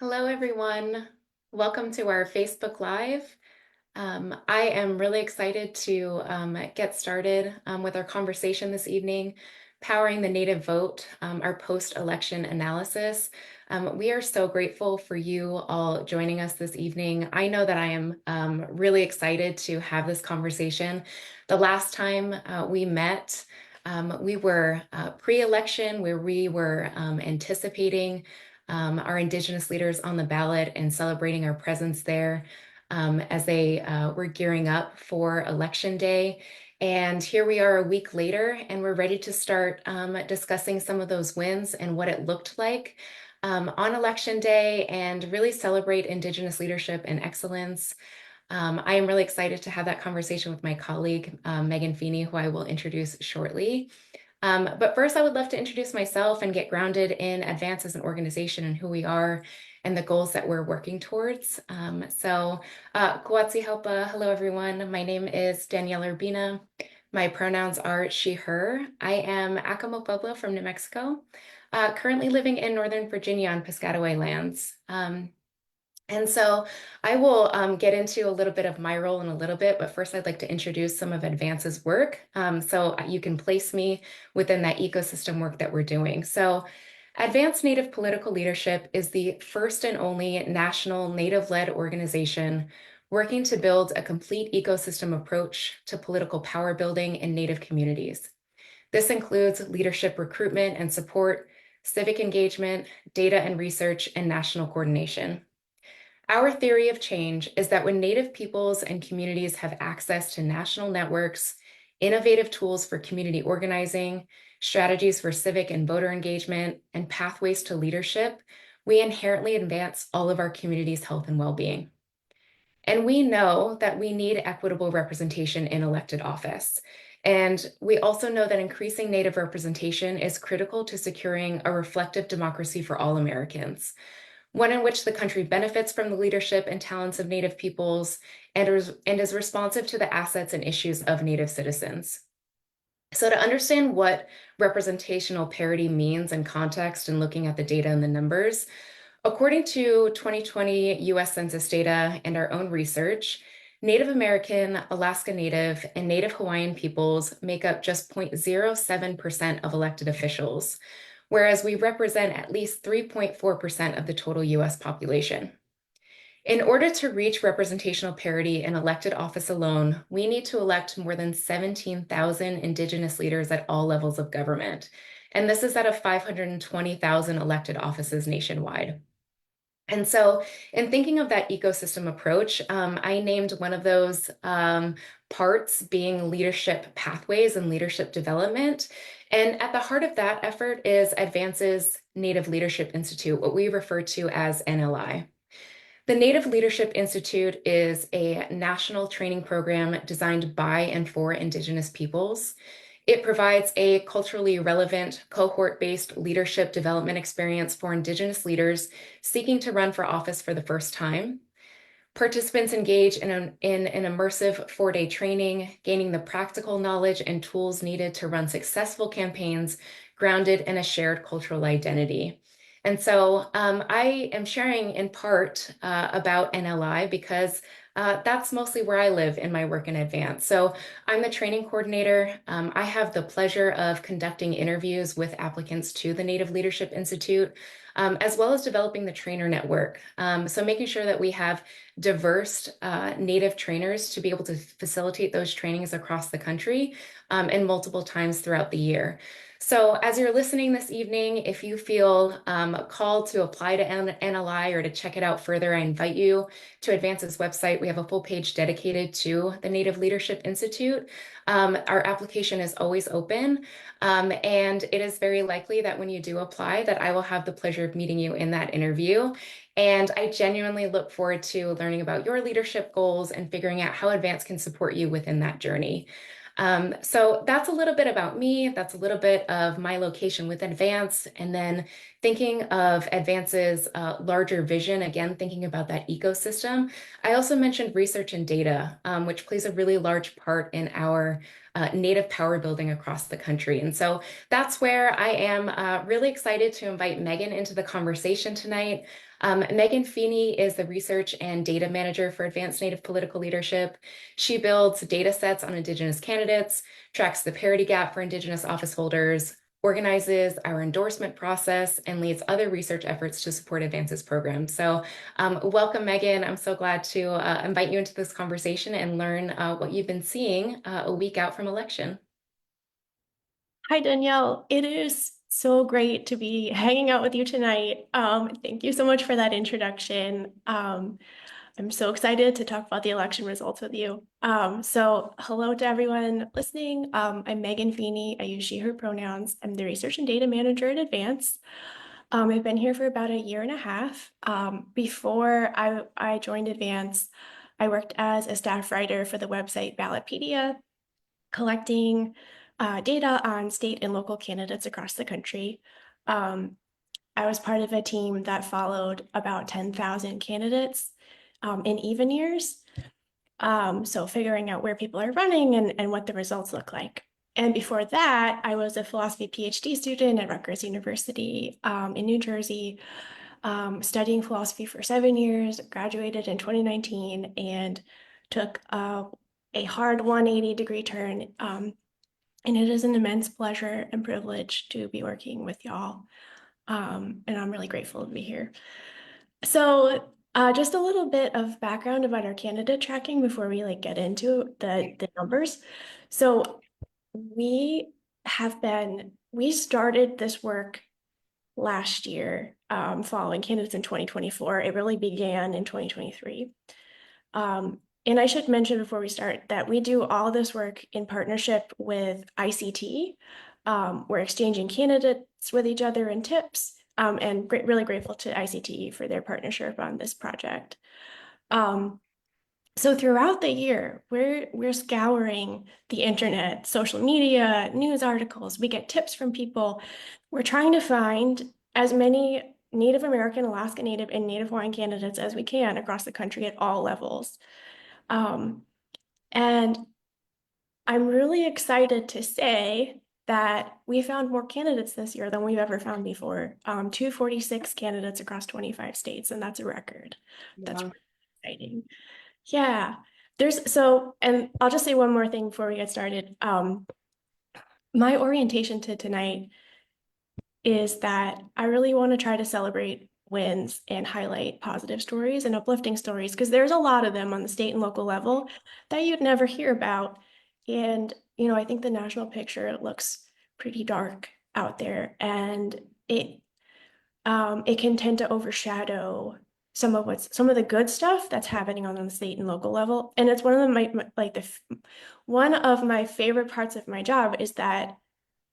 Hello, everyone. Welcome to our Facebook Live. I am really excited to get started with our conversation this evening, Powering the Native Vote, our post-election analysis. We are so grateful for you all joining us this evening. I know that I am really excited to have this conversation. The last time we met, we were pre-election where we were anticipating our Indigenous leaders on the ballot and celebrating our presence there as they were gearing up for Election Day. And here we are a week later, and we're ready to start discussing some of those wins and what it looked like on Election Day and really celebrate Indigenous leadership and excellence. I am really excited to have that conversation with my colleague, Megan Feeney, who I will introduce shortly. But first, I would love to introduce myself and get grounded in Advance as an organization and who we are and the goals that we're working towards. Kuatsi Helpa, hello everyone. My name is Danielle Urbina. My pronouns are she, her. I am Acoma Pueblo from New Mexico, currently living in Northern Virginia on Piscataway lands. And so I will get into a little bit of my role in a little bit, but first I'd like to introduce some of Advance's work so you can place me within that ecosystem work that we're doing. So Advance Native Political Leadership is the first and only national Native-led organization working to build a complete ecosystem approach to political power building in Native communities. This includes leadership recruitment and support, civic engagement, data and research, and national coordination. Our theory of change is that when Native peoples and communities have access to national networks, innovative tools for community organizing, strategies for civic and voter engagement, and pathways to leadership, we inherently advance all of our communities' health and well-being. And we know that we need equitable representation in elected office. And we also know that increasing Native representation is critical to securing a reflective democracy for all Americans, one in which the country benefits from the leadership and talents of Native peoples and is responsive to the assets and issues of Native citizens. So to understand what representational parity means in context and looking at the data and the numbers, according to 2020 US Census data and our own research, Native American, Alaska Native, and Native Hawaiian peoples make up just 0.07% of elected officials, whereas we represent at least 3.4% of the total US population. In order to reach representational parity in elected office alone, we need to elect more than 17,000 Indigenous leaders at all levels of government. And this is out of 520,000 elected offices nationwide. And so in thinking of that ecosystem approach, I named one of those parts being leadership pathways and leadership development. And at the heart of that effort is Advance's Native Leadership Institute, what we refer to as NLI. The Native Leadership Institute is a national training program designed by and for Indigenous peoples. It provides a culturally relevant, cohort-based leadership development experience for Indigenous leaders seeking to run for office for the first time. Participants engage in an immersive 4-day training, gaining the practical knowledge and tools needed to run successful campaigns grounded in a shared cultural identity. And so I am sharing in part about NLI because that's mostly where I live in my work in Advance. So I'm the training coordinator. I have the pleasure of conducting interviews with applicants to the Native Leadership Institute, as well as developing the trainer network. So making sure that we have diverse Native trainers to be able to facilitate those trainings across the country and multiple times throughout the year. So as you're listening this evening, if you feel called to apply to NLI or to check it out further, I invite you to Advance's website. We have a full page dedicated to the Native Leadership Institute. Our application is always open, and it is very likely that when you do apply that I will have the pleasure of meeting you in that interview. And I genuinely look forward to learning about your leadership goals and figuring out how Advance can support you within that journey. So that's a little bit about me. That's a little bit of my location with Advance. And then thinking of Advance's larger vision, again, thinking about that ecosystem. I also mentioned research and data, which plays a really large part in our Native power building across the country. And so that's where I am really excited to invite Megan into the conversation tonight. Megan Feeney is the research and data manager for Advanced Native Political Leadership. She builds data sets on Indigenous candidates, tracks the parity gap for Indigenous office holders, organizes our endorsement process, and leads other research efforts to support Advances programs. So, welcome, Megan. I'm so glad to invite you into this conversation and learn what you've been seeing a week out from election. Hi, Danielle. It is so great to be hanging out with you tonight. Thank you so much for that introduction. I'm so excited to talk about the election results with you. So hello to everyone listening. I'm Megan Feeney. I use she, her pronouns. I'm the research and data manager at Advance. I've been here for about a year and a half. Before I joined Advance, I worked as a staff writer for the website Ballotpedia, collecting data on state and local candidates across the country. Um, I was part of a team that followed about 10,000 candidates in even years. So figuring out where people are running and what the results look like. And before that, I was a philosophy PhD student at Rutgers University in New Jersey, studying philosophy for 7 years, graduated in 2019, and took a hard 180-degree turn. And it is an immense pleasure and privilege to be working with y'all. And I'm really grateful to be here. So just a little bit of background about our candidate tracking before we get into the numbers. So we started this work last year, following candidates in 2024. It really began in 2023. And I should mention before we start that we do all this work in partnership with ICT. We're exchanging candidates with each other and tips, and really grateful to ICT for their partnership on this project. So throughout the year, we're scouring the internet, social media, news articles. We get tips from people. We're trying to find as many Native American, Alaska Native, and Native Hawaiian candidates as we can across the country at all levels. Um, and I'm really excited to say that we found more candidates this year than we've ever found before. 246 candidates across 25 states, and that's a record. That's Wow. really exciting. Yeah. And I'll just say one more thing before we get started. My orientation to tonight is that I really want to try to celebrate wins and highlight positive stories and uplifting stories because there's a lot of them on the state and local level that you'd never hear about. And, I think the national picture looks pretty dark out there, and it can tend to overshadow some of the good stuff that's happening on the state and local level. And it's one of one of my favorite parts of my job is that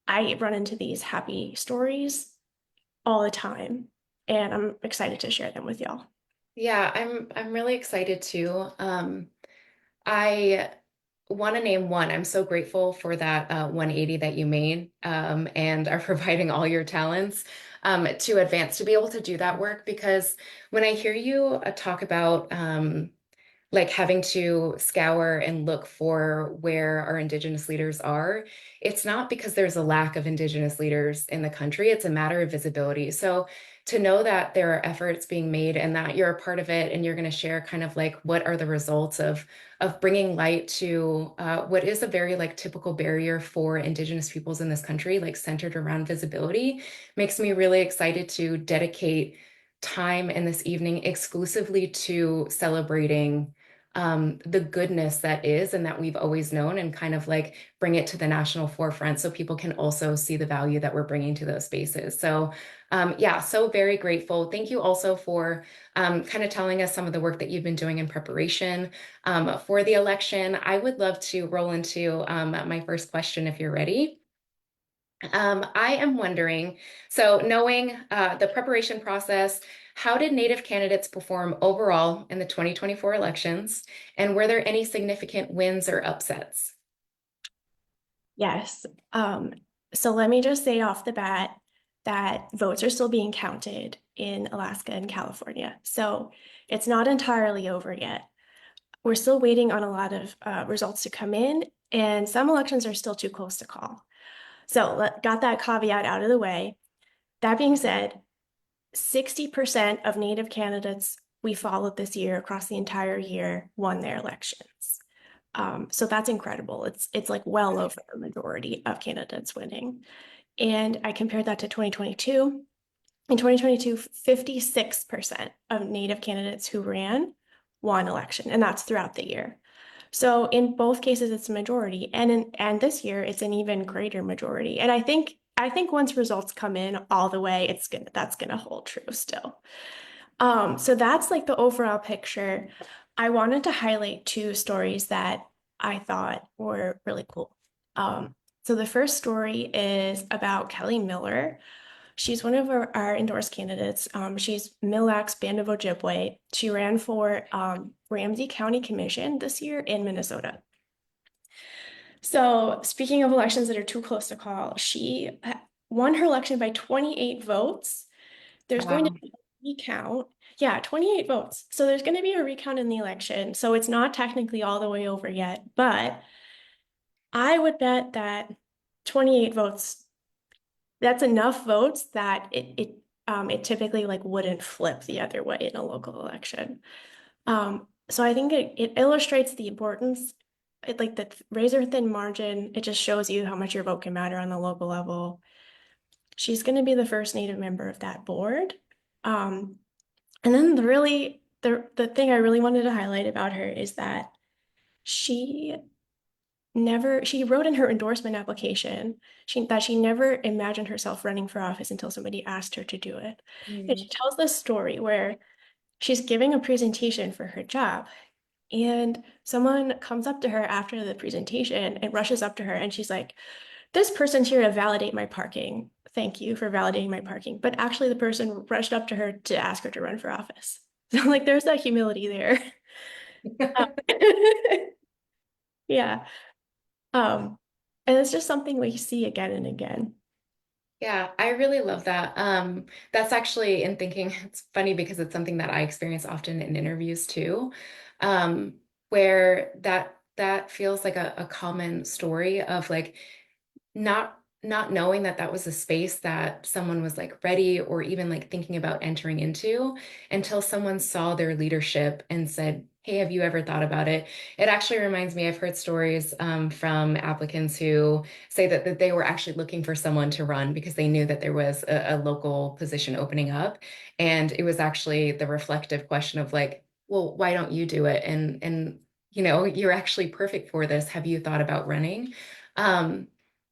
I run into these happy stories all the time, and I'm excited to share them with y'all. Yeah, I'm really excited too. I want to name one. I'm so grateful for that 180 that you made and are providing all your talents to advance to be able to do that work. Because when I hear you talk about like having to scour and look for where our Indigenous leaders are, it's not because there's a lack of Indigenous leaders in the country. It's a matter of visibility. So to know that there are efforts being made and that you're a part of it and you're going to share kind of like what are the results of bringing light to what is a very like typical barrier for Indigenous peoples in this country, like centered around visibility, makes me really excited to dedicate time in this evening exclusively to celebrating the goodness that is and that we've always known and kind of like bring it to the national forefront so people can also see the value that we're bringing to those spaces. So yeah, so very grateful. Thank you also for kind of telling us some of the work that you've been doing in preparation for the election. I would love to roll into my first question if you're ready. I am wondering, so knowing the preparation process, how did Native candidates perform overall in the 2024 elections? And were there any significant wins or upsets? Yes. So let me just say off the bat that votes are still being counted in Alaska and California. So it's not entirely over yet. We're still waiting on a lot of results to come in, and some elections are still too close to call. So got that caveat out of the way. That being said, 60% of Native candidates we followed this year across the entire year won their elections. So that's incredible. It's like well over a majority of candidates winning. And I compared that to 2022. In 2022, 56% of Native candidates who ran won election, and that's throughout the year. So in both cases, it's a majority, and this year it's an even greater majority. And I think once results come in all the way, that's gonna hold true still. So that's like the overall picture. I wanted to highlight two stories that I thought were really cool. So the first story is about Kelly Miller. She's one of our endorsed candidates. She's Mille Lacs Band of Ojibwe. She ran for Ramsey County Commission this year in Minnesota. So speaking of elections that are too close to call, she won her election by 28 votes. There's going to Wow. be a recount. Yeah, 28 votes. So there's going to be a recount in the election. So it's not technically all the way over yet, but I would bet that 28 votes, that's enough votes that it typically like wouldn't flip the other way in a local election. So I think it illustrates the importance, like the razor thin margin. It just shows you how much your vote can matter on the local level. She's going to be the first Native member of that board. Um, and then the thing I really wanted to highlight about her is that she she wrote in her endorsement application that she never imagined herself running for office until somebody asked her to do it. And she Mm. tells this story where she's giving a presentation for her job. And someone comes up to her after the presentation and rushes up to her and she's like, this person's here to validate my parking. Thank you for validating my parking. But actually, the person rushed up to her to ask her to run for office. So, like, there's that humility there. Um, yeah. Um, and it's just something we see again and again. Yeah, I really love that. That's actually in thinking, it's funny because it's something that I experience often in interviews too, where that feels like a common story of like not knowing that that was a space that someone was like ready or even like thinking about entering into until someone saw their leadership and said, "Hey, have you ever thought about it?" It actually reminds me, I've heard stories from applicants who say that they were actually looking for someone to run because they knew that there was a local position opening up. And it was actually the reflective question of like, well, why don't you do it? And you're actually perfect for this. Have you thought about running? Um,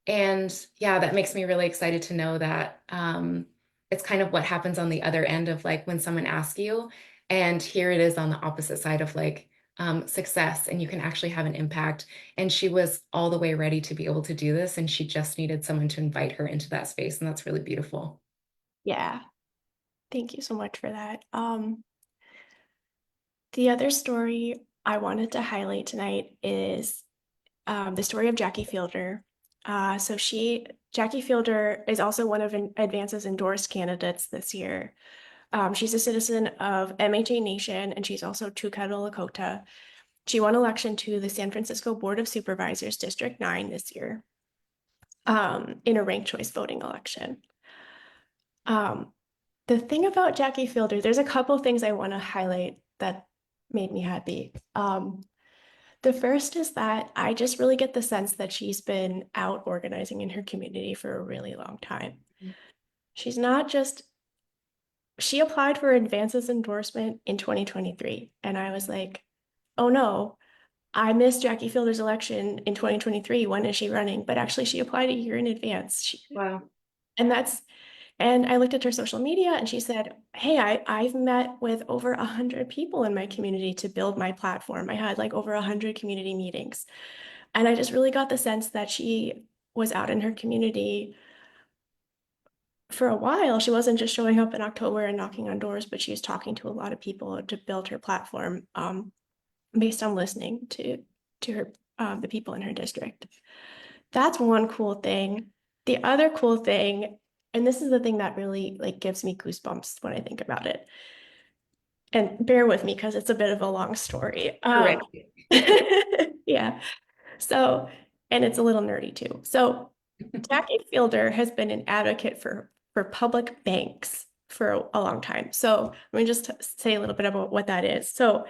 and yeah, that makes me really excited to know that it's kind of what happens on the other end of like when someone asks you, and here it is on the opposite side of like success, and you can actually have an impact. And she was all the way ready to be able to do this, and she just needed someone to invite her into that space, and that's really beautiful. Yeah. Thank you so much for that. The other story I wanted to highlight tonight is the story of Jackie Fielder. Jackie Fielder is also one of Advance's endorsed candidates this year. She's a citizen of MHA Nation, and she's also Tukadal Lakota. She won election to the San Francisco Board of Supervisors, District 9 this year, in a ranked choice voting election. Um, the thing about Jackie Fielder, there's a couple things I want to highlight that made me happy. The first is that I just really get the sense that she's been out organizing in her community for a really long time. She's not just, she applied for Advance's endorsement in 2023. And I was like, oh no, I missed Jackie Fielder's election in 2023. When is she running? But actually, she applied a year in advance. Wow. And that's, and I looked at her social media and she said, hey, I've met with over 100 people in my community to build my platform. I had like over 100 community meetings. And I just really got the sense that she was out in her community for a while. She wasn't just showing up in October and knocking on doors, but she was talking to a lot of people to build her platform based on listening to her the people in her district. That's one cool thing. The other cool thing, and this is the thing that really like gives me goosebumps when I think about it. And bear with me because it's a bit of a long story. You're ready. Yeah. So, and it's a little nerdy too. So, Jackie Fielder has been an advocate for public banks for a long time. So let me just say a little bit about what that is. So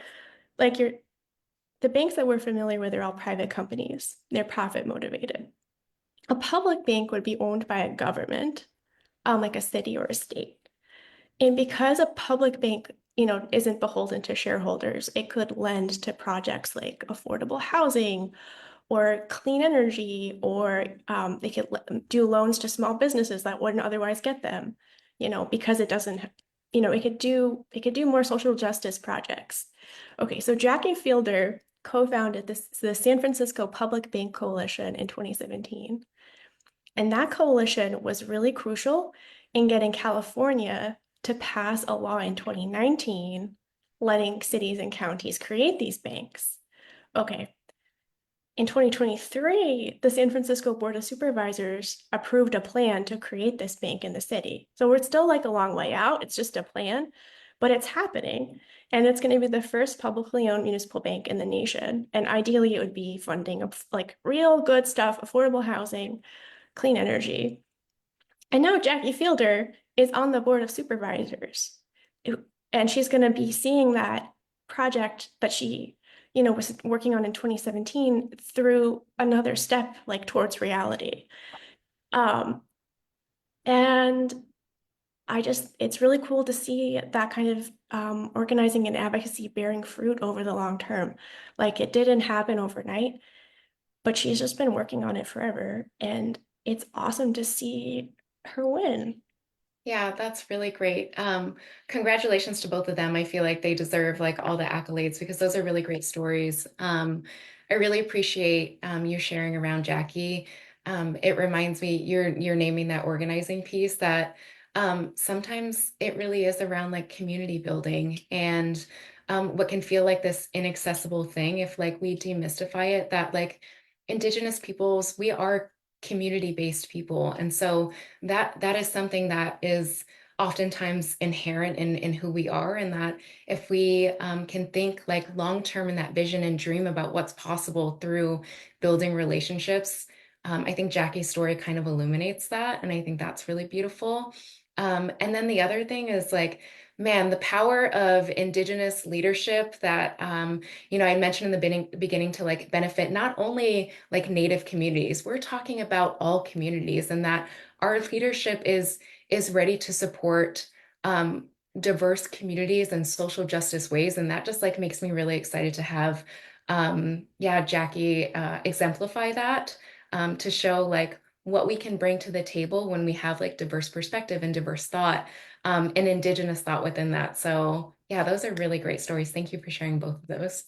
like the banks that we're familiar with are all private companies. They're profit motivated. A public bank would be owned by a government, like a city or a state. And because a public bank, isn't beholden to shareholders, it could lend to projects like affordable housing or clean energy, or they could do loans to small businesses that wouldn't otherwise get them, because it doesn't, it could do more social justice projects. Okay, so Jackie Fielder co-founded the San Francisco Public Bank Coalition in 2017. And that coalition was really crucial in getting California to pass a law in 2019, letting cities and counties create these banks. Okay. In 2023, the San Francisco Board of Supervisors approved a plan to create this bank in the city. So we're still like a long way out. It's just a plan, but it's happening. And it's going to be the first publicly owned municipal bank in the nation. And ideally, it would be funding of like real good stuff, affordable housing, clean energy. And now Jackie Fielder is on the board of supervisors. And she's going to be seeing that project that she, was working on in 2017 through another step like towards reality. Um, and it's really cool to see that kind of organizing and advocacy bearing fruit over the long term. Like it didn't happen overnight, but she's just been working on it forever. And it's awesome to see her win. Yeah, that's really great. Congratulations to both of them. I feel like they deserve like all the accolades because those are really great stories. I really appreciate you sharing around Jackie. It reminds me you're naming that organizing piece that sometimes it really is around like community building and what can feel like this inaccessible thing if like we demystify it that like Indigenous peoples, we are community-based people. And so that is something that is oftentimes inherent in who we are, and that if we can think like long term in that vision and dream about what's possible through building relationships, I think Jackie's story kind of illuminates that, and I think that's really beautiful. And then the other thing is like, man, the power of Indigenous leadership that I mentioned in the beginning to like benefit not only like Native communities, we're talking about all communities, and that our leadership is ready to support um, diverse communities and social justice ways, and that just like makes me really excited to have Jackie exemplify that to show like what we can bring to the table when we have like diverse perspective and diverse thought and Indigenous thought within that. So yeah, those are really great stories. Thank you for sharing both of those.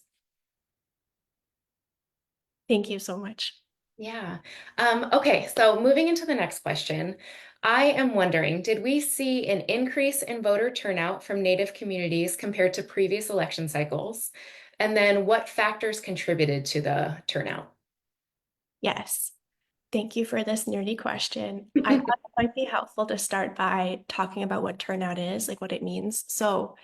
Thank you so much. Yeah. Okay, so moving into the next question, I am wondering, did we see an increase in voter turnout from Native communities compared to previous election cycles? And then what factors contributed to the turnout? Yes. Thank you for this nerdy question. I thought it might be helpful to start by talking about what turnout is, like what it means. So,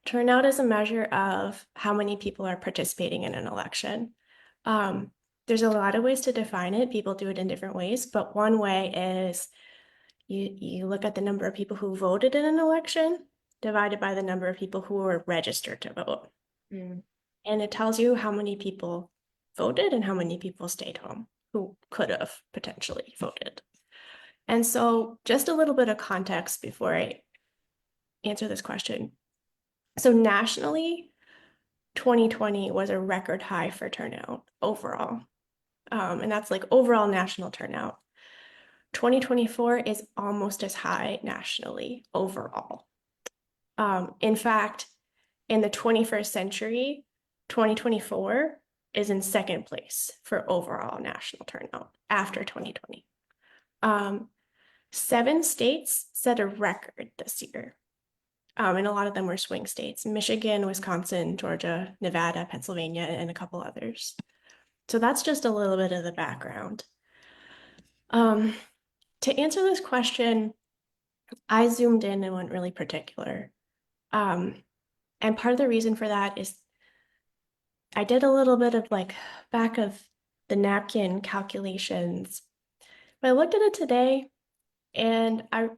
turnout is a measure of how many people are participating in an election. Um, there's a lot of ways to define it. People do it in different ways, but one way is you look at the number of people who voted in an election divided by the number of people who were registered to vote. Mm. And it tells you how many people voted and how many people stayed home who could have potentially voted. And so, just a little bit of context before I answer this question. So, nationally, 2020 was a record high for turnout overall. And that's like overall national turnout. 2024 is almost as high nationally overall. In fact, in the 21st century, 2024 is in second place for overall national turnout after 2020. 7 states set a record this year. And a lot of them were swing states: Michigan, Wisconsin, Georgia, Nevada, Pennsylvania, and a couple others. So that's just a little bit of the background. Um, to answer this question, I zoomed in and went really particular. Um, and part of the reason for that is I did a little bit of like back of the napkin calculations. But I looked at it today and I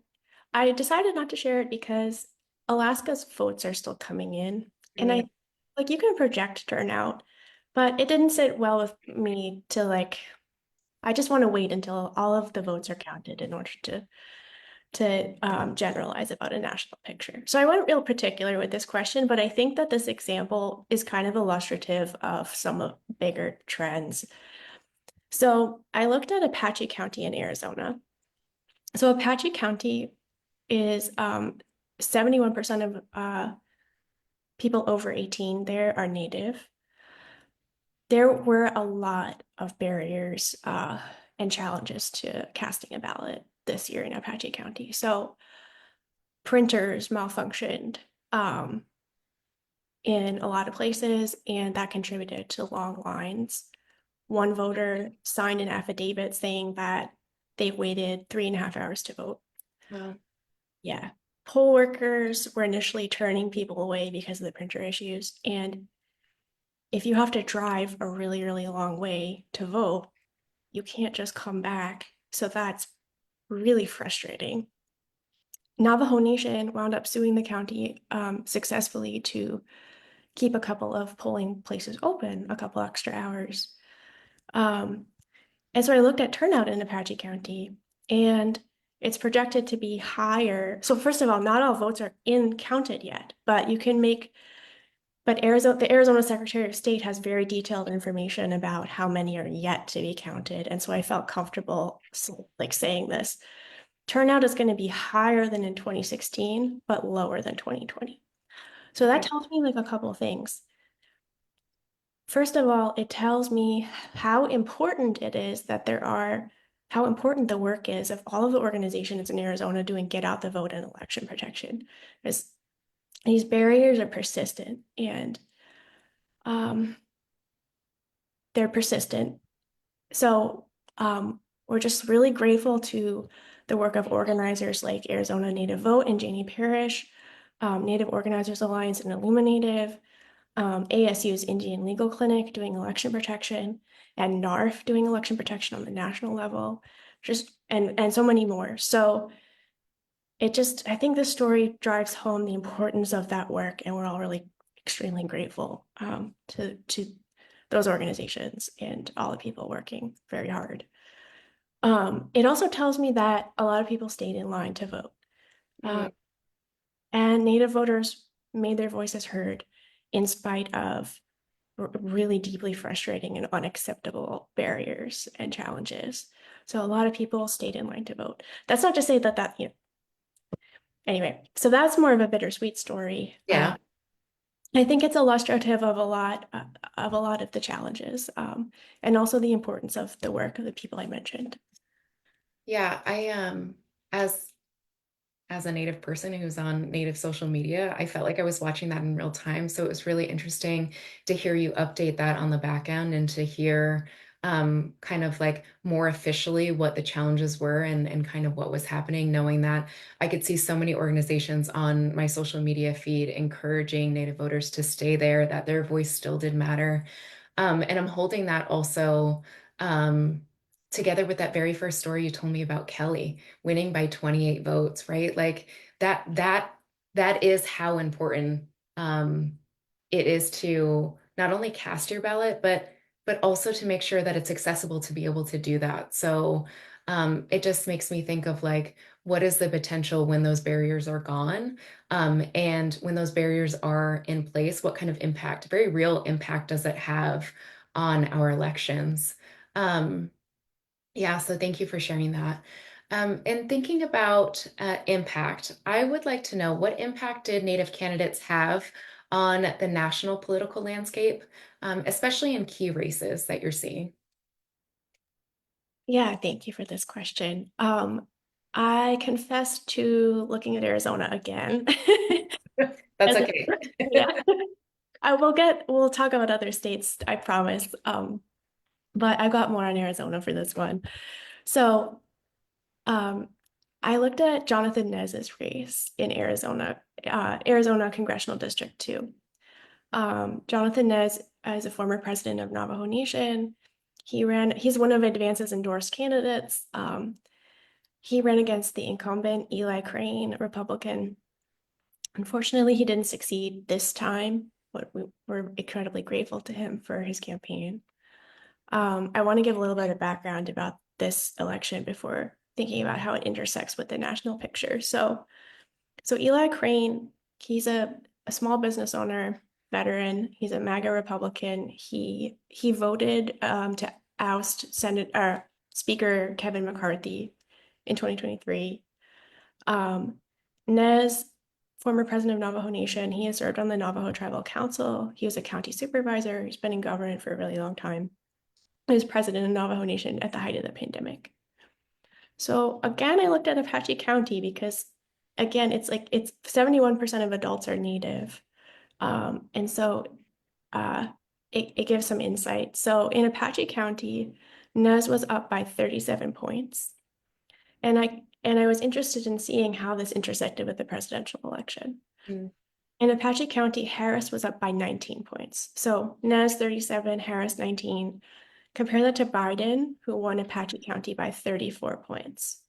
I decided not to share it because Alaska's votes are still coming in. And Mm, you can project turnout, but it didn't sit well with me to I just want to wait until all of the votes are counted in order to generalize about a national picture. So I wasn't real particular with this question, but I think that this example is kind of illustrative of some of bigger trends. So I looked at Apache County in Arizona. So Apache County is 71% of people over 18 there are native. There were a lot of barriers and challenges to casting a ballot this year in Apache County. So printers malfunctioned in a lot of places, and that contributed to long lines. One voter signed an affidavit saying that they waited 3.5 hours to vote. well, Yeah. Poll workers were initially turning people away because of the printer issues. And if you have to drive a really, really long way to vote, you can't just come back. So that's really frustrating. Navajo Nation wound up suing the county successfully to keep a couple of polling places open a couple extra hours. Um, and so I looked at turnout in Apache County, and it's projected to be higher. So first of all, not all votes are in counted yet, but you can make, but the Arizona Secretary of State has very detailed information about how many are yet to be counted. And so I felt comfortable saying this. Turnout is going to be higher than in 2016, but lower than 2020. So that okay. tells me like a couple of things. First of all, it tells me how important it is that how important the work is of all of the organizations in Arizona doing get out the vote and election protection. Because these barriers are persistent and um, they're persistent. So we're just really grateful to the work of organizers like Arizona Native Vote and Janie Parrish, Native Organizers Alliance and Illuminative, ASU's Indian Legal Clinic doing election protection, and NARF doing election protection on the national level, just and so many more. So I think this story drives home the importance of that work, and we're all really extremely grateful to those organizations and all the people working very hard. It also tells me that a lot of people stayed in line to vote, Mm, and Native voters made their voices heard in spite of really deeply frustrating and unacceptable barriers and challenges. So a lot of people stayed in line to vote. That's not to say that. Anyway, so that's more of a bittersweet story. yeah. I think it's illustrative of a lot of the challenges, and also the importance of the work of the people I mentioned. Yeah, as as a Native person who's on Native social media, I felt like I was watching that in real time. So it was really interesting to hear you update that on the back end and to hear kind of like more officially what the challenges were and kind of what was happening, knowing that I could see so many organizations on my social media feed encouraging Native voters to stay there, that their voice still did matter. And I'm holding that also um, together with that very first story you told me about Kelly winning by 28 votes, right? Like that is how important it is to not only cast your ballot, but also to make sure that it's accessible to be able to do that. So it just makes me think of like what is the potential when those barriers are gone, and when those barriers are in place, what kind of impact, very real impact, does it have on our elections? Um, yeah, so thank you for sharing that. And thinking about impact, I would like to know what impact did Native candidates have on the national political landscape, especially in key races that you're seeing? Yeah, thank you for this question. I confess to looking at Arizona again. That's As okay. yeah, we'll talk about other states, I promise. But I got more on Arizona for this one. So, um, I looked at Jonathan Nez's race in Arizona, Arizona Congressional District 2. Jonathan Nez is a former president of Navajo Nation. He's one of Advance's endorsed candidates. he ran against the incumbent Eli Crane, Republican. Unfortunately, he didn't succeed this time, but we were incredibly grateful to him for his campaign. I want to give a little bit of background about this election before thinking about how it intersects with the national picture. So Eli Crane, he's a small business owner, veteran. He's a MAGA Republican. He voted to oust Speaker Kevin McCarthy in 2023. Nez, former president of Navajo Nation, he has served on the Navajo Tribal Council. He was a county supervisor. He's been in government for a really long time. He was president of Navajo Nation at the height of the pandemic. So again, I looked at Apache County because again, it's 71% of adults are Native. And so uh, it gives some insight. So in Apache County, Nez was up by 37 points. And I was interested in seeing how this intersected with the presidential election. Mm. In Apache County, Harris was up by 19 points. So Nez 37, Harris 19. Compare that to Biden, who won Apache County by 34 points.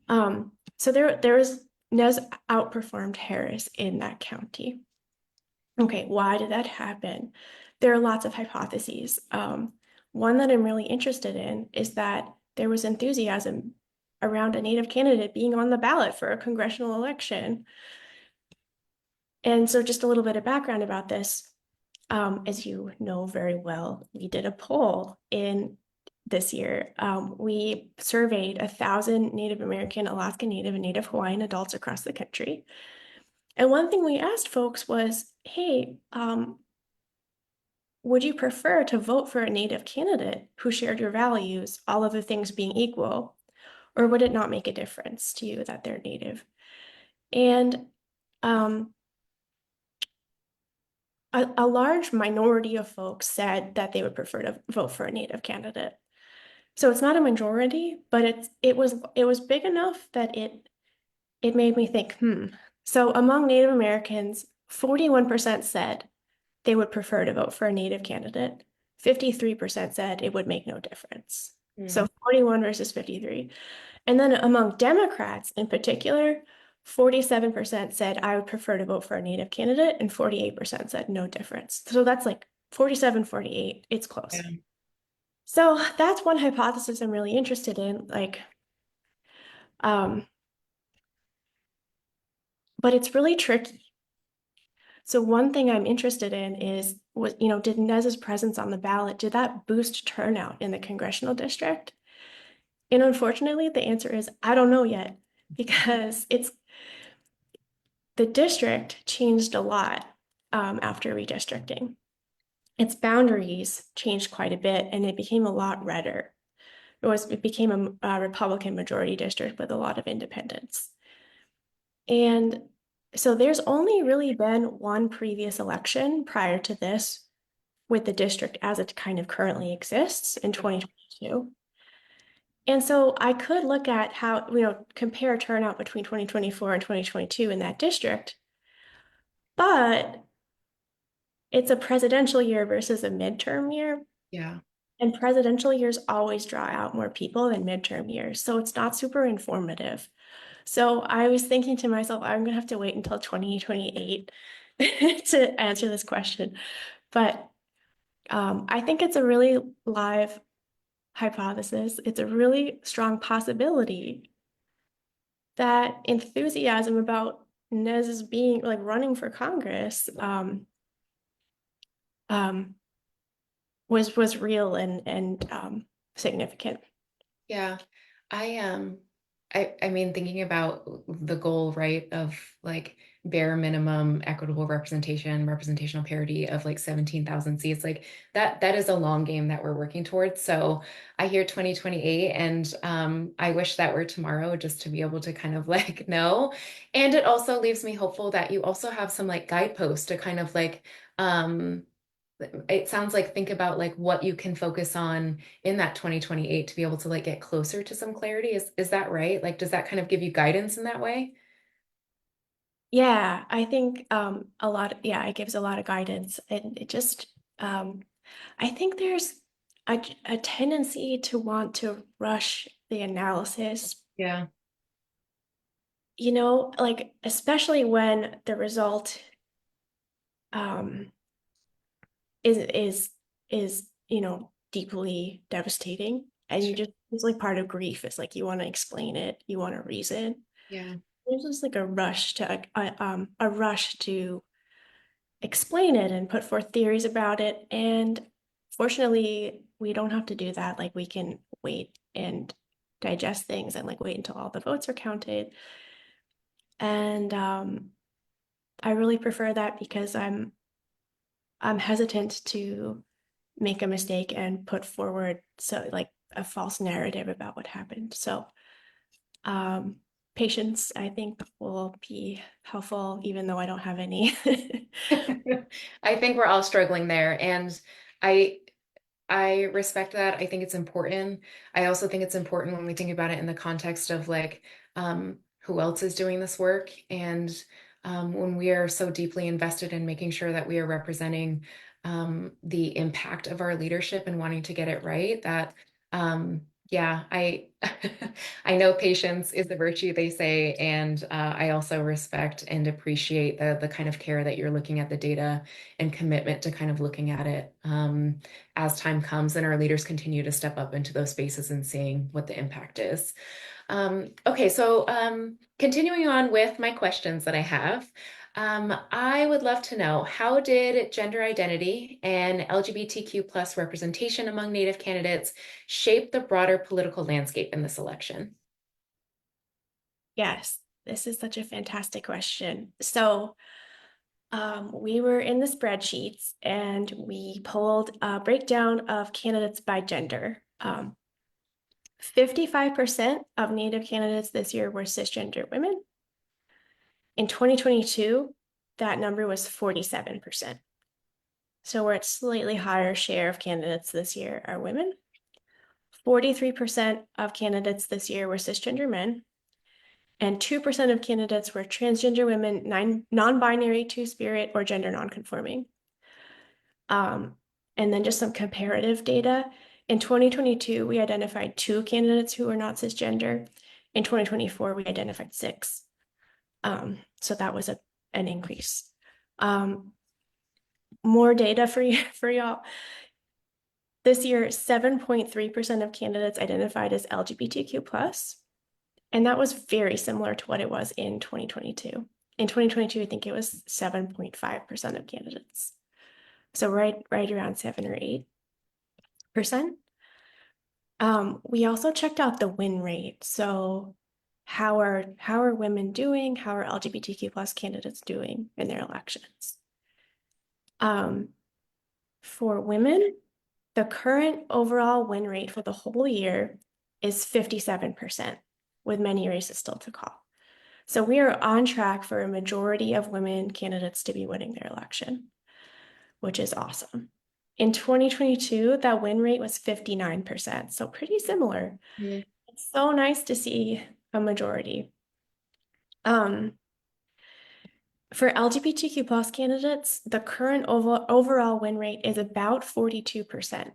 So there was Nez outperformed Harris in that county. Okay, why did that happen? There are lots of hypotheses. One that I'm really interested in is that there was enthusiasm around a Native candidate being on the ballot for a congressional election. And so just a little bit of background about this. As you know very well, we did a poll in this year. We surveyed 1,000 Native American, Alaska Native, and Native Hawaiian adults across the country. And one thing we asked folks was, hey, would you prefer to vote for a Native candidate who shared your values, all other things being equal, or would it not make a difference to you that they're Native? And a large minority of folks said that they would prefer to vote for a Native candidate. So it's not a majority, but it was big enough that it made me think, So among Native Americans, 41% said they would prefer to vote for a Native candidate. 53% said it would make no difference. So 41 versus 53. And then among Democrats in particular, 47% said I would prefer to vote for a Native candidate, and 48% said no difference. So that's like 47-48. It's close. Yeah. So that's one hypothesis I'm really interested in, um, but it's really tricky. So one thing I'm interested in is, did Nez's presence on the ballot, did that boost turnout in the congressional district? And unfortunately, the answer is I don't know yet because the district changed a lot after redistricting. Its boundaries changed quite a bit, and it became a lot redder. It became a Republican majority district with a lot of independents. And so there's only really been one previous election prior to this with the district as it kind of currently exists in 2022. And so I could look at how, compare turnout between 2024 and 2022 in that district, but it's a presidential year versus a midterm year. Yeah. And presidential years always draw out more people than midterm years. So it's not super informative. So I was thinking to myself, I'm going to have to wait until 2028 to answer this question. But I think it's a really live hypothesis. It's a really strong possibility that enthusiasm about Nez being like running for Congress um, was real and significant. Yeah. I I mean thinking about the goal, right, of like bare minimum equitable representation, representational parity of like 17,000 seats, like that is a long game that we're working towards. So I hear 2028 and I wish that were tomorrow just to be able to kind of like know. And it also leaves me hopeful that you also have some like guideposts to kind of like it sounds like think about like what you can focus on in that 2028 to be able to like get closer to some clarity. Is that right? Like, does that kind of give you guidance in that way? Yeah, I think it gives a lot of guidance. And it just I think there's a tendency to want to rush the analysis. Yeah. like especially when the result um is is deeply devastating, and you Sure. just it's like part of grief. It's like you want to explain it, you want to reason. Yeah. There's just like a rush to explain it and put forth theories about it. And fortunately, we don't have to do that. Like we can wait and digest things and like wait until all the votes are counted. And I really prefer that because I'm hesitant to make a mistake and put forward like a false narrative about what happened. So um patience, I think, will be helpful, even though I don't have any. I think we're all struggling there, and I I respect that. I think it's important. I also think it's important when we think about it in the context of like who else is doing this work, and when we are so deeply invested in making sure that we are representing the impact of our leadership and wanting to get it right. That yeah, I I know patience is the virtue they say, and I also respect and appreciate the kind of care that you're looking at the data and commitment to kind of looking at it. As time comes and our leaders continue to step up into those spaces and seeing what the impact is. Okay, so continuing on with my questions that I have, I would love to know, how did gender identity and LGBTQ plus representation among Native candidates shape the broader political landscape in this election? Yes, this is such a fantastic question. So we were in the spreadsheets and we pulled a breakdown of candidates by gender. 55% of Native candidates this year were cisgender women. In 2022, that number was 47%. So we're at slightly higher share of candidates this year are women. 43% of candidates this year were cisgender men, and 2% of candidates were transgender women, non-binary, two-spirit, or gender non-conforming. And then just some comparative data. In 2022, we identified 2 candidates who were not cisgender. In 2024, we identified 6. So that was an increase. More data for y'all. This year, 7.3% of candidates identified as LGBTQ plus, and that was very similar to what it was in 2022. In 2022, I think it was 7.5% of candidates. So right around 7 or 8%. We also checked out the win rate. So how are women doing? How are LGBTQ plus candidates doing in their elections? Um, for women, the current overall win rate for the whole year is 57%, with many races still to call. So we are on track for a majority of women candidates to be winning their election, which is awesome. In 2022, that win rate was 59%, so pretty similar. Mm. It's so nice to see a majority. Um, for LGBTQ plus candidates, the current overall win rate is about 42%.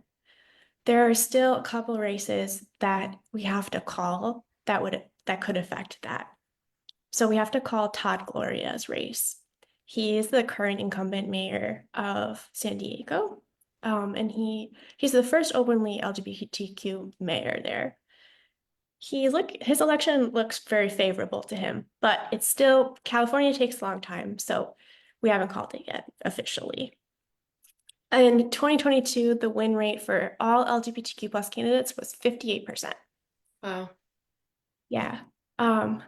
There are still a couple races that we have to call that could affect that. So we have to call Todd Gloria's race. He is the current incumbent mayor of San Diego. And he's the first openly LGBTQ mayor there. His election looks very favorable to him, but it's still California takes a long time, so we haven't called it yet officially. In 2022, the win rate for all LGBTQ plus candidates was 58%. Wow. Yeah. And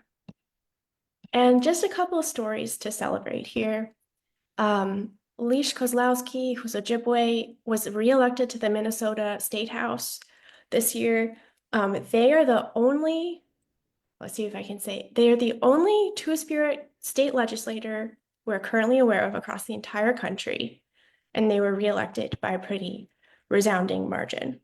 just a couple of stories to celebrate here. Leish Kozlowski, who's Ojibwe, was reelected to the Minnesota State House this year. They are the only, let's see if I can say, they are the only two-spirit state legislator we're currently aware of across the entire country, and they were reelected by a pretty resounding margin.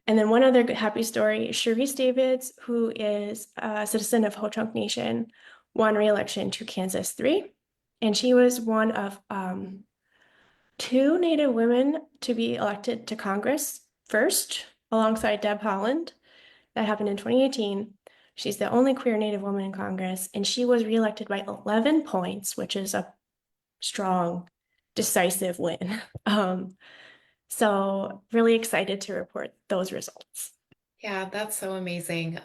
And then one other happy story, Sharice Davids, who is a citizen of Ho-Chunk Nation, won re-election to Kansas 3. And she was one of 2 Native women to be elected to Congress first, alongside Deb Haaland. That happened in 2018. She's the only queer Native woman in Congress, and she was reelected by 11 points, which is a strong, decisive win. So really excited to report those results. Yeah, that's so amazing.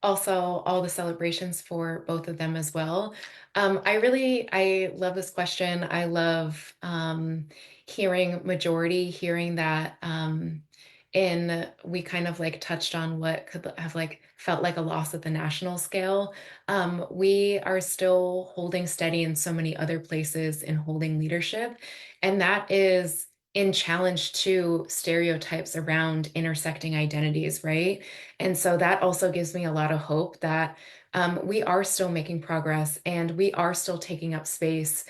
Also, all the celebrations for both of them as well. I love this question. I love hearing majority, hearing that we kind of like touched on what could have like felt like a loss at the national scale. We are still holding steady in so many other places in holding leadership, and that is in challenge to stereotypes around intersecting identities, right? And so that also gives me a lot of hope that we are still making progress and we are still taking up space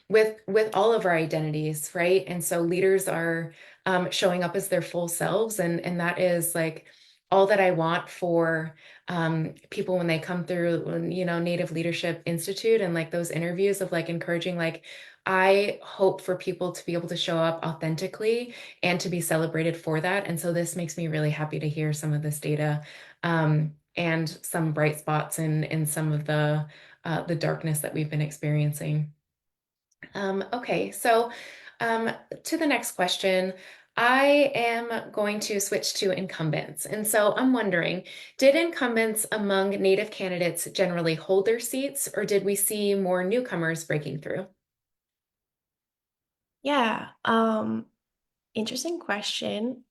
with all of our identities, right? And so leaders are showing up as their full selves, and that is like all that I want for people when they come through, Native Leadership Institute and like those interviews of like encouraging like I hope for people to be able to show up authentically and to be celebrated for that. And so this makes me really happy to hear some of this data and some bright spots in some of the darkness that we've been experiencing. Okay, so um, to the next question. I am going to switch to incumbents. And so I'm wondering, did incumbents among Native candidates generally hold their seats, or did we see more newcomers breaking through? Yeah, interesting question.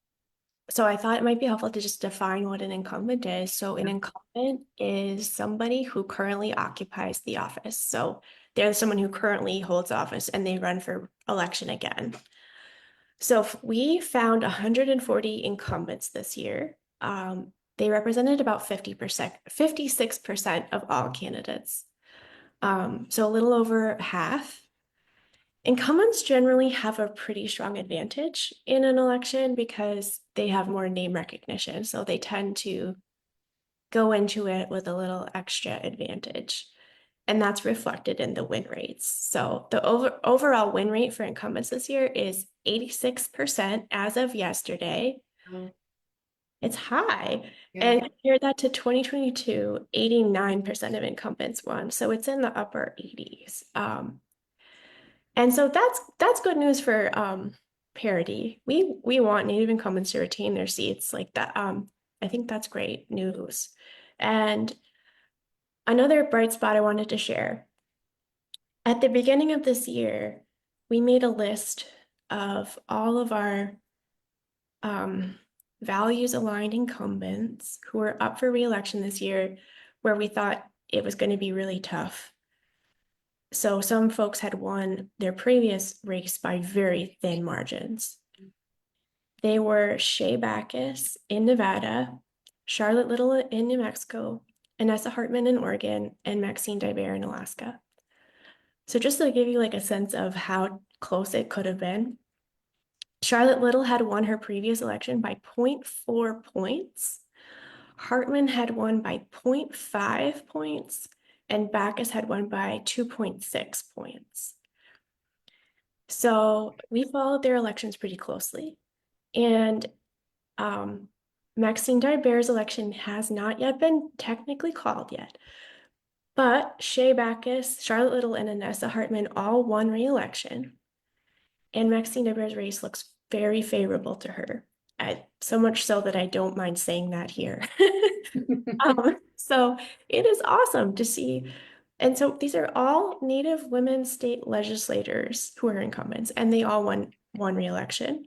So I thought it might be helpful to just define what an incumbent is. So an incumbent is somebody who currently occupies the office. So they're someone who currently holds office and they run for election again. So if we found 140 incumbents this year. They represented about 50%, 56% of all candidates. So a little over half. Incumbents generally have a pretty strong advantage in an election because they have more name recognition. So they tend to go into it with a little extra advantage. And that's reflected in the win rates. So the overall win rate for incumbents this year is 86% as of yesterday. Oh, It's high. yeah. And compare that to 2022, 89% of incumbents won. So it's in the upper 80s. And so that's good news for parity. We want Native incumbents to retain their seats like that. I think that's great news. And another bright spot I wanted to share. At the beginning of this year, we made a list of all of our um, values aligned incumbents who were up for reelection this year, where we thought it was going to be really tough. So some folks had won their previous race by very thin margins. They were Shea Backus in Nevada, Charlotte Little in New Mexico, Anessa Hartman in Oregon, and Maxine Dibert in Alaska. So just to give you like a sense of how close it could have been, Charlotte Little had won her previous election by 0.4 points. Hartman had won by 0.5 points, and Backus had won by 2.6 points. So we followed their elections pretty closely. And Maxine Dibert's election has not yet been technically called yet. But Shea Backus, Charlotte Little, and Anessa Hartman all won re-election. And Maxine Dibert's race looks very favorable to her. So much so that I don't mind saying that here. So it is awesome to see. And so these are all Native women state legislators who are incumbents, and they all won re-election.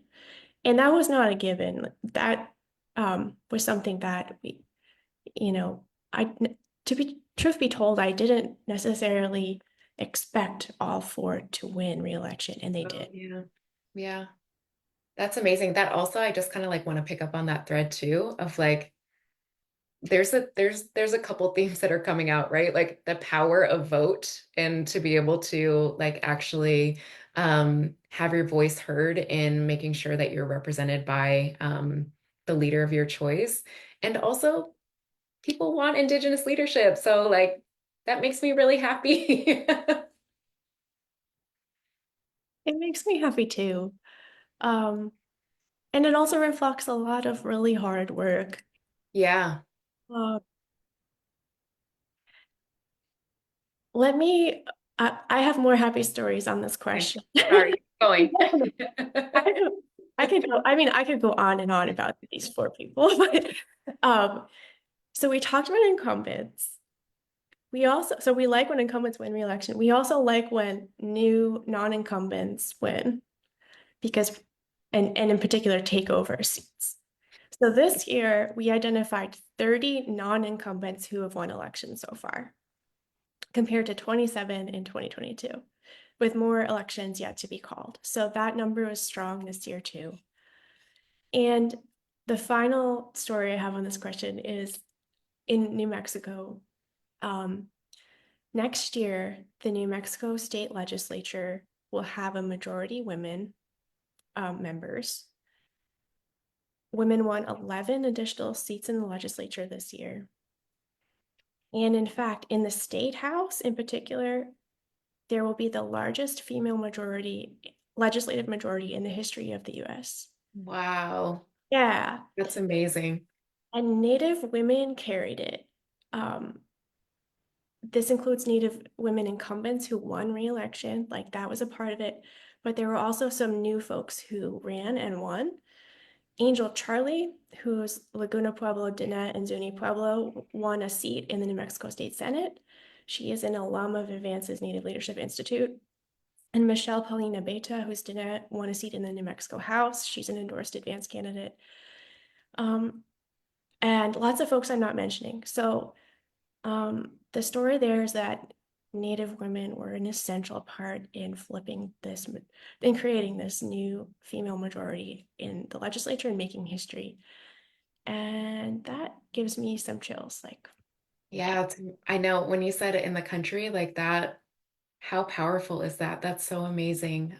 And that was not a given. That was something that we, you know, I to be truth be told, I didn't necessarily expect all four to win re-election, and they Oh, did. yeah. Yeah. That's amazing. That also, I just kind of like want to pick up on that thread too of like there's a couple themes that are coming out, right? Like the power of vote and to be able to like actually have your voice heard in making sure that you're represented by the leader of your choice. And also people want Indigenous leadership. So like that makes me really happy. It makes me happy too. Um, and it also reflects a lot of really hard work. Yeah. let me, I have more happy stories on this Okay. question. Sorry, going. I, I could go, I mean, I could go on and on about these four people, but um, so we talked about incumbents. We also, so we like when incumbents win re-election. We also like when new non-incumbents win because, and in particular, take over seats. So this year, we identified 30 non-incumbents who have won elections so far, compared to 27 in 2022, with more elections yet to be called. So that number is strong this year too. And the final story I have on this question is in New Mexico. Um, Next year, the New Mexico state legislature will have a majority women members. Women won 11 additional seats in the legislature this year. And in fact, in the state house in particular, there will be the largest female majority, legislative majority in the history of the US. Wow, Yeah, that's amazing. and Native women carried it. This includes Native women incumbents who won re-election, like that was a part of it. But there were also some new folks who ran and won. Angel Charlie, who's Laguna Pueblo, Diné, and Zuni Pueblo, won a seat in the New Mexico State Senate. She is an alum of Advance's Native Leadership Institute. And Michelle Paulina Beta, who's Diné, won a seat in the New Mexico House. She's an endorsed Advance candidate. Um, and lots of folks I'm not mentioning. So the story there is that Native women were an essential part in flipping this, in creating this new female majority in the legislature and making history. And that gives me some chills. Like, Yeah, I know when you said it in the country like that, how powerful is that? That's so amazing.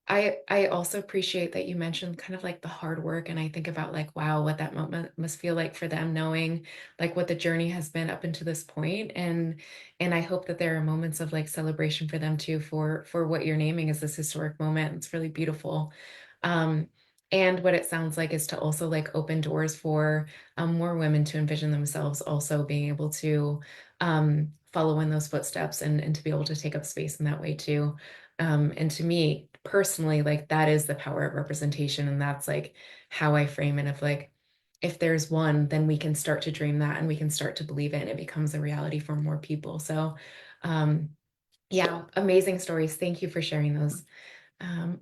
I also appreciate that you mentioned kind of like the hard work, and I think about like, wow, what that moment must feel like for them, knowing like what the journey has been up until this point. And I hope that there are moments of like celebration for them too, for what you're naming as this historic moment. It's really beautiful. Um, and what it sounds like is to also like open doors for more women to envision themselves also being able to follow in those footsteps and to be able to take up space in that way too. And to me personally, like that is the power of representation. And that's like how I frame it of like, if there's one, then we can start to dream that and we can start to believe it and it becomes a reality for more people. So, um, yeah, amazing stories. Thank you for sharing those.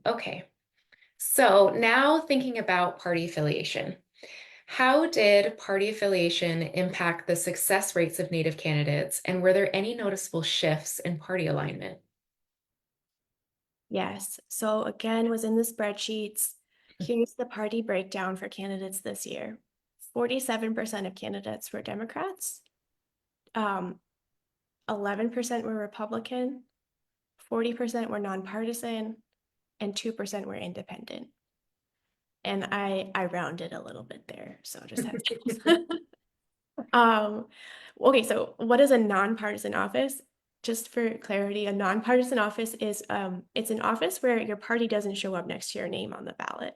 Okay. So now thinking about party affiliation. How did party affiliation impact the success rates of Native candidates, and were there any noticeable shifts in party alignment? yes. So again, was in the spreadsheets. Here's the party breakdown for candidates this year. 47% of candidates were Democrats. 11% were Republican. 40% were nonpartisan, and 2% were independent. And I rounded a little bit there, so just have um okay, so what is a nonpartisan office? Just for clarity, a nonpartisan office is it's an office where your party doesn't show up next to your name on the ballot.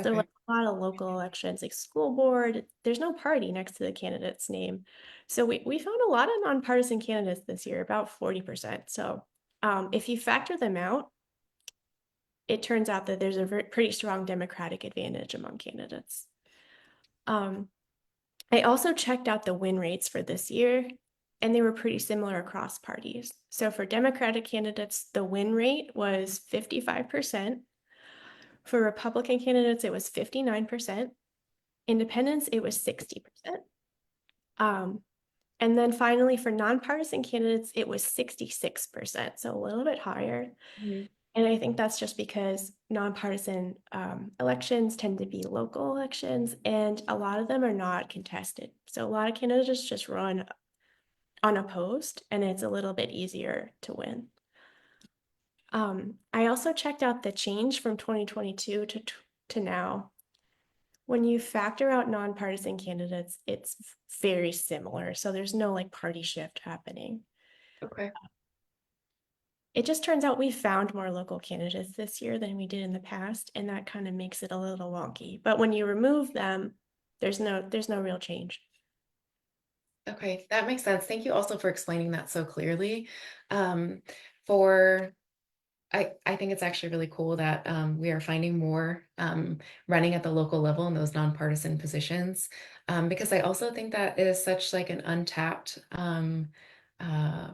So like Okay. a lot of local elections, like school board, there's no party next to the candidate's name. So we found a lot of nonpartisan candidates this year, about 40%. So if you factor them out, it turns out that there's a pretty strong Democratic advantage among candidates. Um, I also checked out the win rates for this year, and they were pretty similar across parties. So for Democratic candidates, the win rate was 55%. For Republican candidates, it was 59%. Independents, it was 60%. Um, and then finally, for nonpartisan candidates, it was 66%, so a little bit higher. Mhm. And I think that's just because nonpartisan elections tend to be local elections, and a lot of them are not contested. So a lot of candidates just run unopposed, and it's a little bit easier to win. I also checked out the change from 2022 to now. When you factor out nonpartisan candidates, it's very similar. So there's no like party shift happening. Okay. It just turns out we found more local candidates this year than we did in the past, and that kind of makes it a little wonky. But when you remove them, there's no real change. Okay, that makes sense. Thank you also for explaining that so clearly. Um, for I think it's actually really cool that we are finding more running at the local level in those nonpartisan positions, because I also think that is such like an untapped uh,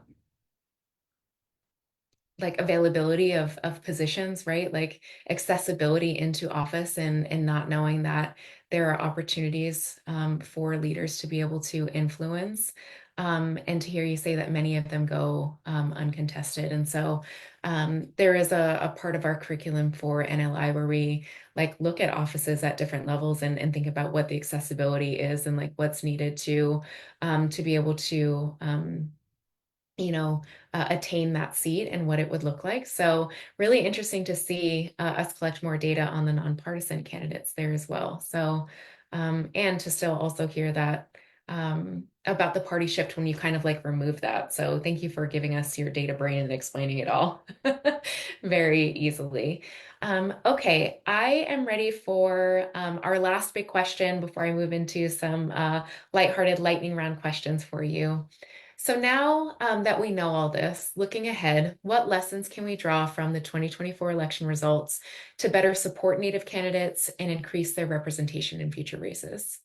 like availability of positions, right? Like accessibility into office and not knowing that there are opportunities for leaders to be able to influence. And to hear you say that many of them go uncontested. And so there is a part of our curriculum for NLI where we like look at offices at different levels and think about what the accessibility is and like what's needed to be able to you know, attain that seat and what it would look like. So really interesting to see us collect more data on the nonpartisan candidates there as well. So, and to still also hear that about the party shift when you kind of like remove that. So thank you for giving us your data brain and explaining it all very easily. Okay, I am ready for our last big question before I move into some lighthearted lightning round questions for you. So now that we know all this, looking ahead, what lessons can we draw from the 2024 election results to better support Native candidates and increase their representation in future races?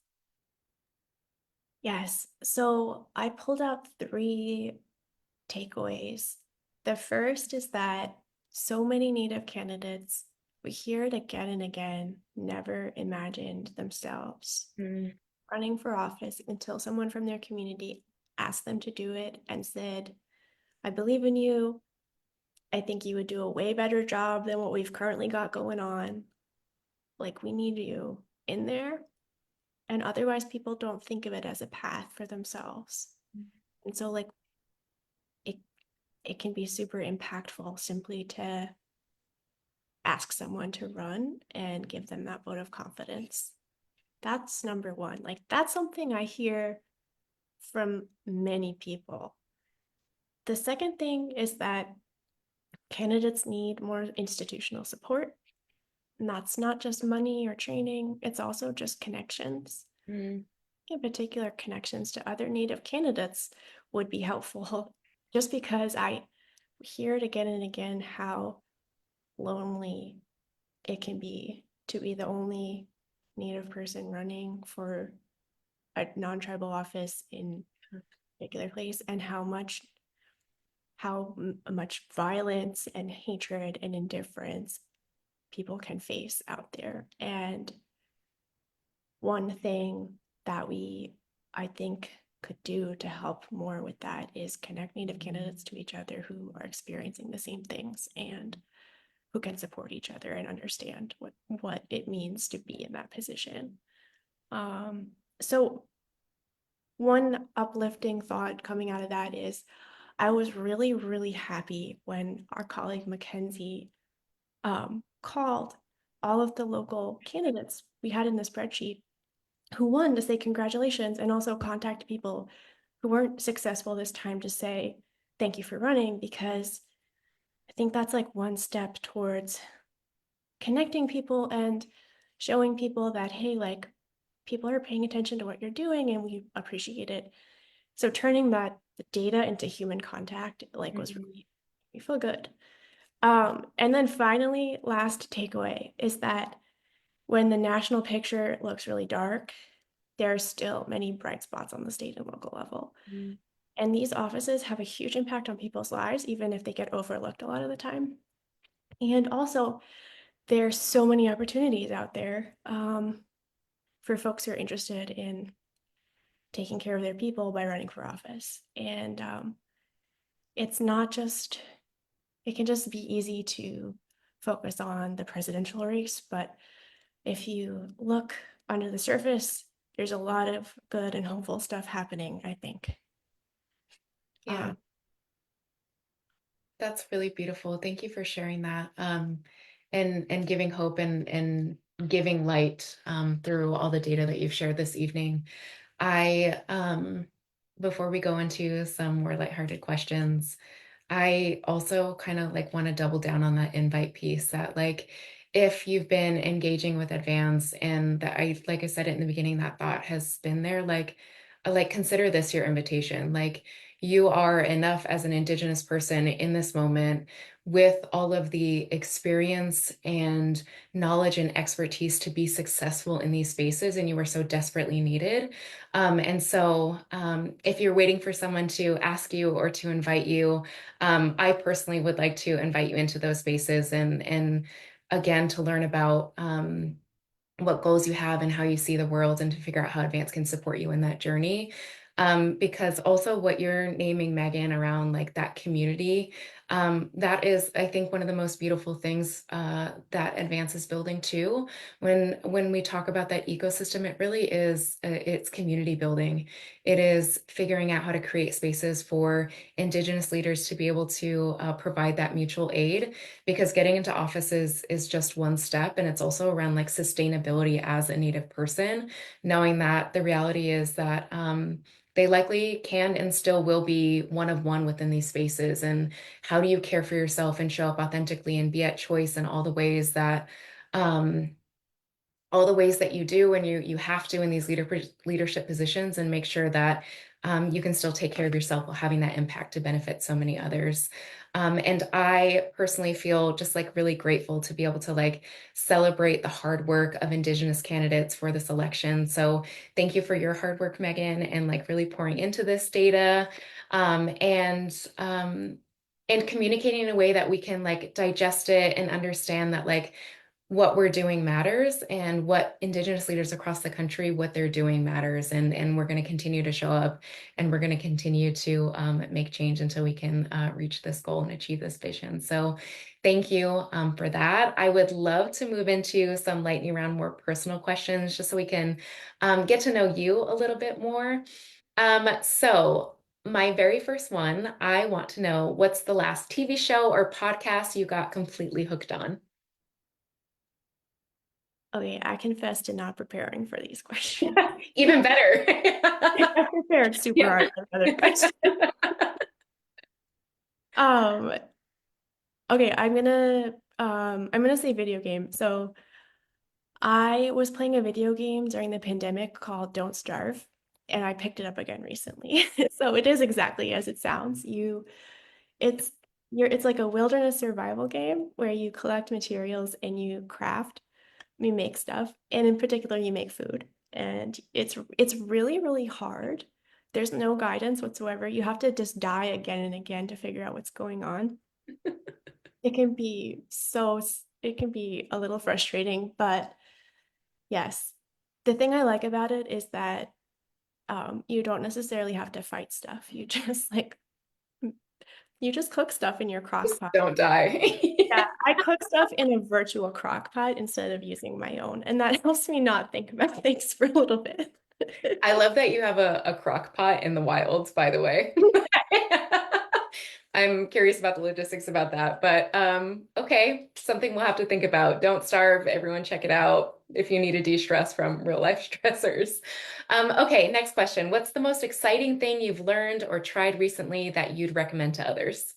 Yes, so I pulled out three takeaways. The first is that so many Native candidates, we hear it again and again, never imagined themselves Mm, running for office until someone from their community asked them to do it and said, I believe in you. I think you would do a way better job than what we've currently got going on. Like, we need you in there. And otherwise, people don't think of it as a path for themselves. And so, like, it, it can be super impactful simply to ask someone to run and give them that vote of confidence. That's number one. Like, that's something I hear from many people. The second thing is that candidates need more institutional support. And that's not just money or training, it's also just connections. mm, In particular, connections to other Native candidates would be helpful, just because I hear it again and again how lonely it can be to be the only Native person running for a non-tribal office in a particular place, and how much violence and hatred and indifference people can face out there. And one thing that I think, could do to help more with that is connect Native candidates to each other who are experiencing the same things and who can support each other and understand what it means to be in that position. Um, so one uplifting thought coming out of that is I was really, really happy when our colleague Mackenzie called all of the local candidates we had in the spreadsheet who won to say congratulations and also contact people who weren't successful this time to say thank you for running, because I think that's like one step towards connecting people and showing people that, hey, like, people are paying attention to what you're doing and we appreciate it. So turning that the data into human contact like was mm, really, we feel good. And then finally, last takeaway is that when the national picture looks really dark, there are still many bright spots on the state and local level. mm. And these offices have a huge impact on people's lives, even if they get overlooked a lot of the time. And also, there's so many opportunities out there for folks who are interested in taking care of their people by running for office. And it's not just, it can just be easy to focus on the presidential race, but if you look under the surface, there's a lot of good and hopeful stuff happening, I think. Yeah, Um, that's really beautiful. Thank you for sharing that and giving hope and giving light through all the data that you've shared this evening. I before we go into some more lighthearted questions, I also kind of like want to double down on that invite piece that like if you've been engaging with Advance and that I like I said it in the beginning, that thought has been there, like like consider this your invitation. Like you are enough as an Indigenous person in this moment with all of the experience and knowledge and expertise to be successful in these spaces, and you are so desperately needed. If you're waiting for someone to ask you or to invite you, I personally would like to invite you into those spaces and again to learn about what goals you have and how you see the world and to figure out how Advance can support you in that journey. Because also what you're naming, Megan, around like that community, that is, I think, one of the most beautiful things that Advance is building too. When we talk about that ecosystem, it really is it's community building. It is figuring out how to create spaces for Indigenous leaders to be able to provide that mutual aid because getting into offices is just one step. And it's also around like sustainability as a Native person, knowing that the reality is that they likely can and still will be one of one within these spaces. And how do you care for yourself and show up authentically and be at choice in um, all the ways that you do and you have to in these leadership positions and make sure that you can still take care of yourself while having that impact to benefit so many others. And I personally feel just like really grateful to be able to like celebrate the hard work of Indigenous candidates for this election. So thank you for your hard work, Megan, and like really pouring into this data um, and um, and communicating in a way that we can like digest it and understand that like what we're doing matters and what Indigenous leaders across the country, what they're doing matters. And we're going to continue to show up and we're going to continue to make change until we can reach this goal and achieve this vision. So thank you for that. I would love to move into some lightning round, more personal questions, just so we can get to know you a little bit more. My very first one, I want to know what's the last TV show or podcast you got completely hooked on? Okay, I confess to not preparing for these questions. Even better. I prepared super Yeah. hard for the other questions. Um, okay, I'm gonna say video game. So I was playing a video game during the pandemic called Don't Starve, and I picked it up again recently. So it is exactly as it sounds. It's it's like a wilderness survival game where you collect materials and you craft, you make stuff, and in particular you make food. And it's really, really hard. There's no guidance whatsoever. You have to just die again and again to figure out what's going on. It can be a little frustrating, but yes. The thing I like about it is that you don't necessarily have to fight stuff. You just cook stuff in your crock Just pot. don't die. Yeah, I cook stuff in a virtual crock pot instead of using my own, and that helps me not think about things for a little bit. I love that you have a crock pot in the wilds, by the way. I'm curious about the logistics about that, but okay, something we'll have to think about. Don't starve. Everyone, check it out if you need to de-stress from real life stressors. Okay, next question. What's the most exciting thing you've learned or tried recently that you'd recommend to others?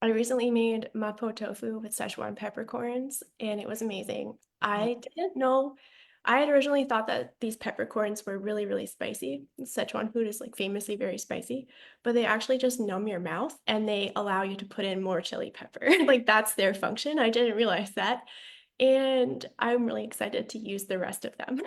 I recently made mapo tofu with Szechuan peppercorns, and it was amazing. I didn't know, I had originally thought that these peppercorns were really, really spicy. Szechuan food is like famously very spicy, but they actually just numb your mouth and they allow you to put in more chili pepper. Like that's their function. I didn't realize that. And I'm really excited to use the rest of them.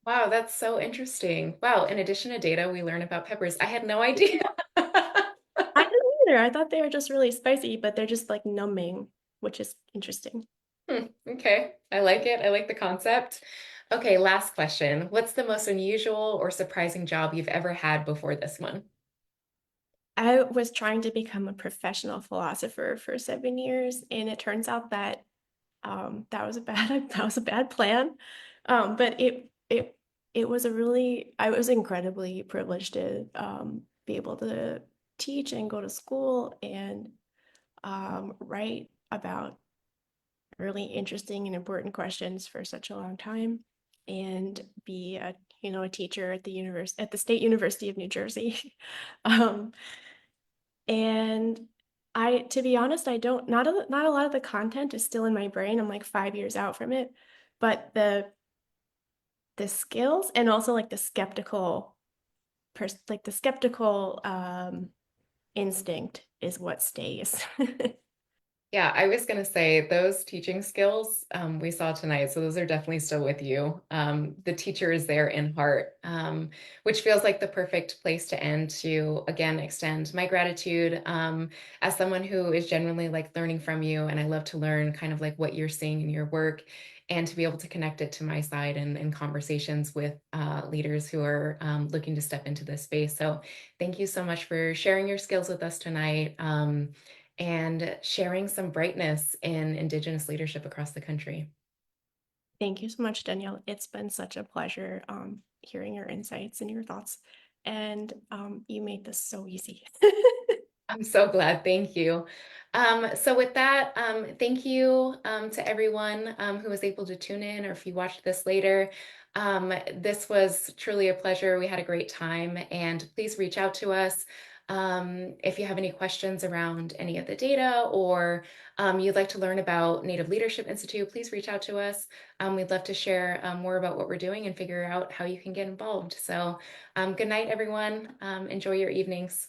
Wow, that's so interesting. Wow, in addition to data, we learn about peppers. I had no idea. I didn't either. I thought they were just really spicy, but they're just like numbing, which is interesting. Okay, I like it. I like the concept. Okay, last question. What's the most unusual or surprising job you've ever had before this one? I was trying to become a professional philosopher for 7 years, and it turns out that that was a bad that was a bad plan. But it was a really I was incredibly privileged to be able to teach and go to school and write about really interesting and important questions for such a long time, and be a teacher at the State University of New Jersey. um, and to be honest, I don't, not a lot of the content is still in my brain. I'm like 5 years out from it, but the skills and also like the skeptical instinct is what stays. Yeah, I was going to say those teaching skills we saw tonight, so those are definitely still with you. The teacher is there in heart, which feels like the perfect place to end to again extend my gratitude as someone who is genuinely like learning from you, and I love to learn kind of like what you're seeing in your work, and to be able to connect it to my side and conversations with leaders who are looking to step into this space. So, thank you so much for sharing your skills with us tonight. And sharing some brightness in Indigenous leadership across the country. Thank you so much, Danielle. It's been such a pleasure hearing your insights and your thoughts. And you made this so easy. I'm so glad. Thank you. So with that, thank you to everyone who was able to tune in, or if you watched this later. This was truly a pleasure. We had a great time, and please reach out to us if you have any questions around any of the data, or you'd like to learn about Native Leadership Institute. Please reach out to us. We'd love to share more about what we're doing and figure out how you can get involved. So good night, everyone. Enjoy your evenings.